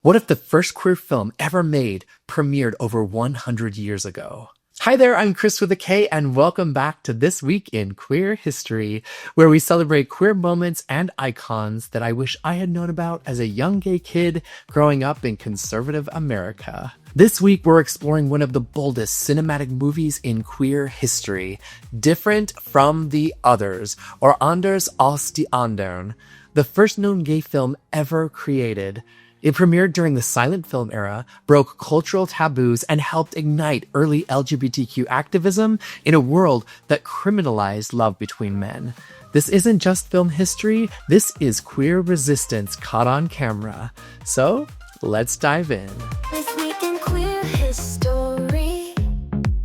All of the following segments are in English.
What if the first queer film ever made premiered over 100 years ago? Hi there, I'm Chris with a K, and welcome back to This Week in Queer History, where we celebrate queer moments and icons that I wish I had known about as a young gay kid growing up in conservative America. This week, we're exploring one of the boldest cinematic movies in queer history, Different from the Others, or Anders als die Andern, the first known gay film ever created. It premiered during the silent film era, broke cultural taboos, and helped ignite early LGBTQ activism in a world that criminalized love between men. This isn't just film history, this is queer resistance caught on camera. So, let's dive in. This week in queer history,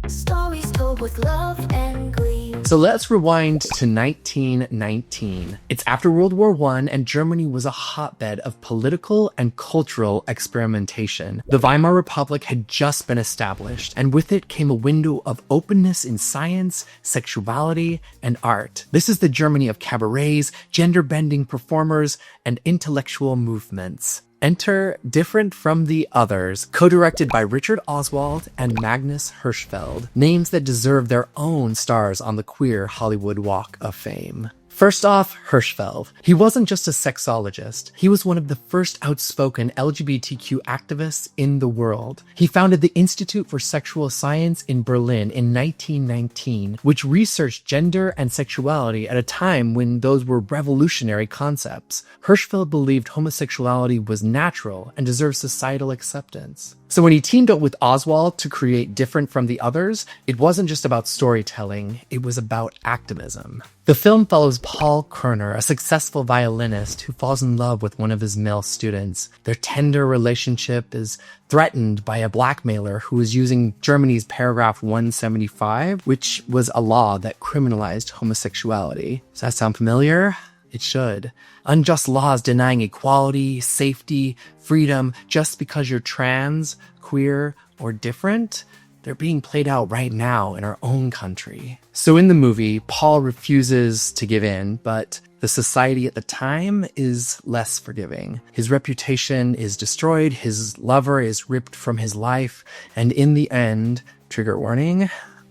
stories told with love and glee. So let's rewind to 1919. It's after World War I, and Germany was a hotbed of political and cultural experimentation. The Weimar Republic had just been established, and with it came a window of openness in science, sexuality, and art. This is the Germany of cabarets, gender-bending performers, and intellectual movements. Enter Different from the Others, co-directed by Richard Oswald and Magnus Hirschfeld, names that deserve their own stars on the queer Hollywood Walk of Fame. First off, Hirschfeld. He wasn't just a sexologist. He was one of the first outspoken LGBTQ activists in the world. He founded the Institute for Sexual Science in Berlin in 1919, which researched gender and sexuality at a time when those were revolutionary concepts. Hirschfeld believed homosexuality was natural and deserved societal acceptance. So when he teamed up with Oswald to create Different from the Others, it wasn't just about storytelling, it was about activism. The film follows Paul Kerner, a successful violinist who falls in love with one of his male students. Their tender relationship is threatened by a blackmailer who is using Germany's paragraph 175, which was a law that criminalized homosexuality. Does that sound familiar? It should. Unjust laws denying equality, safety, freedom just because you're trans, queer, or different, they're being played out right now in our own country. So in the movie, Paul refuses to give in, but the society at the time is less forgiving. His reputation is destroyed, his lover is ripped from his life, and in the end, trigger warning,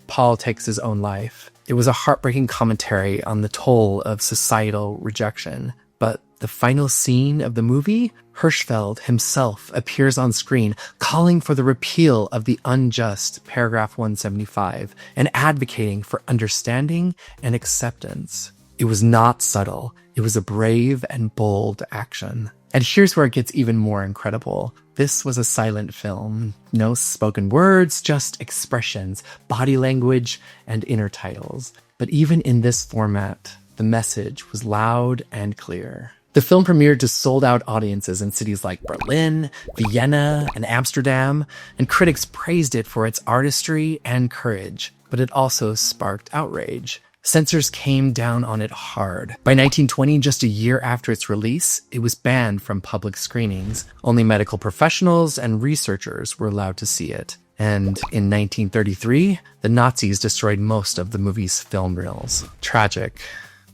Paul takes his own life. It was a heartbreaking commentary on the toll of societal rejection. But the final scene of the movie, Hirschfeld himself appears on screen calling for the repeal of the unjust paragraph 175 and advocating for understanding and acceptance. It was not subtle. It was a brave and bold action. And here's where it gets even more incredible. This was a silent film. No spoken words, just expressions, body language, and inner titles. But even in this format, the message was loud and clear. The film premiered to sold-out audiences in cities like Berlin, Vienna, and Amsterdam, and critics praised it for its artistry and courage. But it also sparked outrage. Censors came down on it hard. By 1920, just a year after its release, it was banned from public screenings. Only medical professionals and researchers were allowed to see it. And in 1933, the Nazis destroyed most of the movie's film reels. Tragic.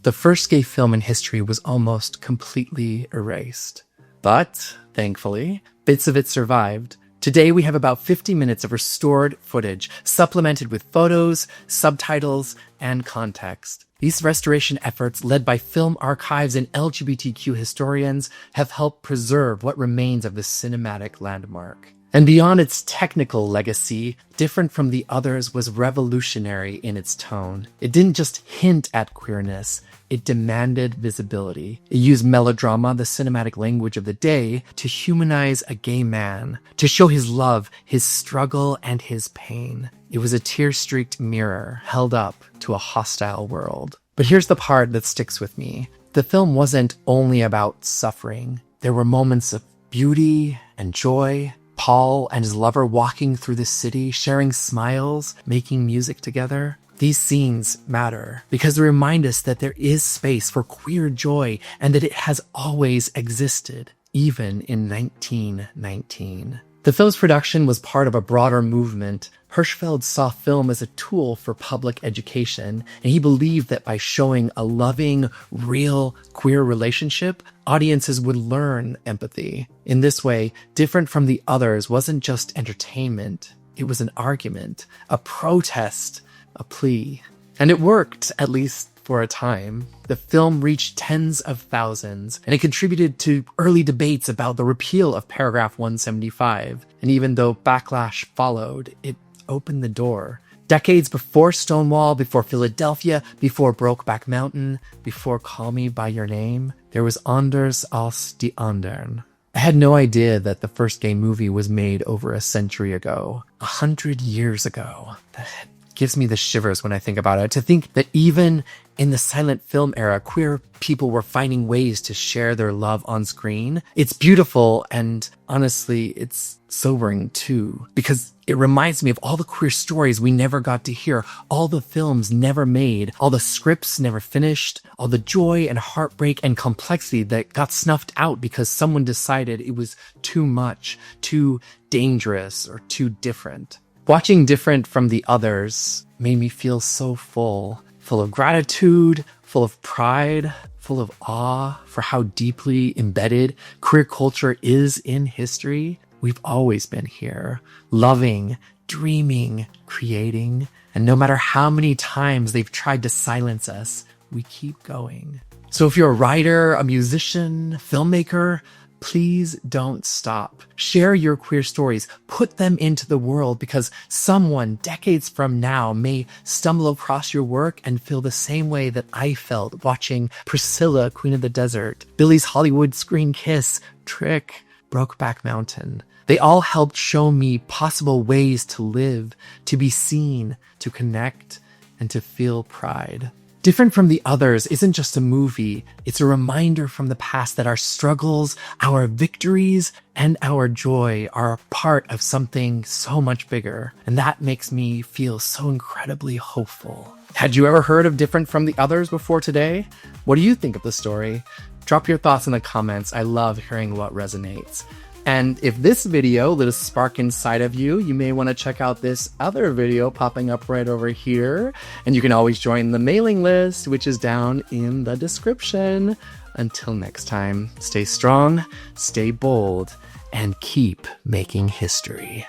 The first gay film in history was almost completely erased. But, thankfully, bits of it survived. Today, we have about 50 minutes of restored footage, supplemented with photos, subtitles, and context. These restoration efforts, led by film archives and LGBTQ historians, have helped preserve what remains of this cinematic landmark. And beyond its technical legacy, Different from the Others was revolutionary in its tone. It didn't just hint at queerness, it demanded visibility. It used melodrama, the cinematic language of the day, to humanize a gay man, to show his love, his struggle, and his pain. It was a tear-streaked mirror held up to a hostile world. But here's the part that sticks with me. The film wasn't only about suffering. There were moments of beauty and joy. Paul and his lover walking through the city, sharing smiles, making music together. These scenes matter because they remind us that there is space for queer joy and that it has always existed, even in 1919. The film's production was part of a broader movement. Hirschfeld saw film as a tool for public education, and he believed that by showing a loving, real queer relationship, audiences would learn empathy. In this way, Different from the Others wasn't just entertainment. It was an argument, a protest, a plea. And it worked, at least for a time. The film reached tens of thousands, and it contributed to early debates about the repeal of paragraph 175. And even though backlash followed, it opened the door. Decades before Stonewall, before Philadelphia, before Brokeback Mountain, before Call Me By Your Name, there was Anders als die Andern. I had no idea that the first gay movie was made over a century ago, 100 years ago. That gives me the shivers when I think about it. To think that even in the silent film era, queer people were finding ways to share their love on screen. It's beautiful, and honestly, it's sobering too, because it reminds me of all the queer stories we never got to hear, all the films never made, all the scripts never finished, all the joy and heartbreak and complexity that got snuffed out because someone decided it was too much, too dangerous, or too different. Watching Different from the Others made me feel so full of gratitude, full of pride, full of awe for how deeply embedded queer culture is in history. We've always been here, loving, dreaming, creating, and no matter how many times they've tried to silence us, we keep going. So if you're a writer, a musician, filmmaker, please don't stop. Share your queer stories. Put them into the world, because someone decades from now may stumble across your work and feel the same way that I felt watching Priscilla, Queen of the Desert, Billy's Hollywood Screen Kiss, Trick, Brokeback Mountain. They all helped show me possible ways to live, to be seen, to connect, and to feel pride. Different from the Others isn't just a movie, it's a reminder from the past that our struggles, our victories, and our joy are a part of something so much bigger. And that makes me feel so incredibly hopeful. Had you ever heard of Different from the Others before today? What do you think of the story? Drop your thoughts in the comments. I love hearing what resonates. And if this video lit a spark inside of you, you may want to check out this other video popping up right over here. And you can always join the mailing list, which is down in the description. Until next time, stay strong, stay bold, and keep making history.